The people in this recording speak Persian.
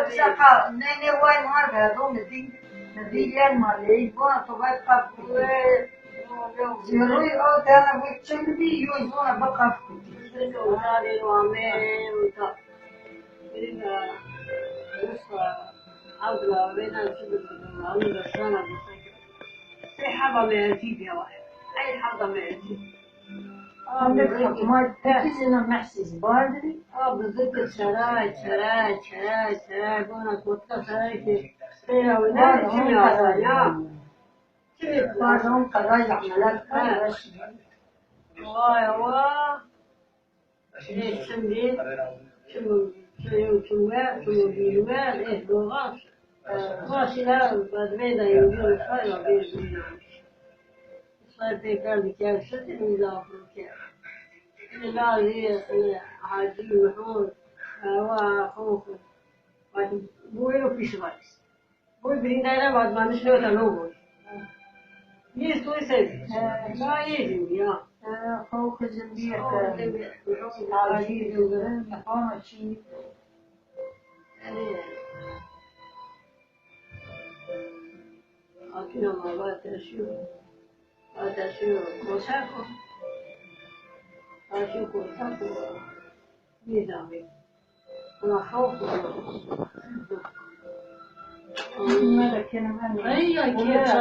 سقى نني وين هذا دوم نتيجة مالي بوا توقف قبل زيروي أو تانا ويتشمدي يوم بوا بقى وهذه وامين وتا إذا نص عودة بين الشدة والعودة السنة في حبة ميتين يا واحد أي حبة ميتين عندك ما تكيزنا محسس باردري بالضبط شراي وانا كنت شراي فيها ولا يا بعضهم قرايز عملات واه ليش سمدين شو بيلوان إيه لغات ماشي لا بدري ده يجوا الخير بيجوا صار في كان كان ستة ولا أفريقيا لا هي حاجي محمود وأخوه بوينو في شوالس بوي برينا بعد ما نشلو تلوه يس توي سيد لا يجي يا خوك زنبير حاجي أنا شيء أكيد ما بعد شو كوساكو أشوف كوساكو نظامي أنا خوف ما لكن أي كيف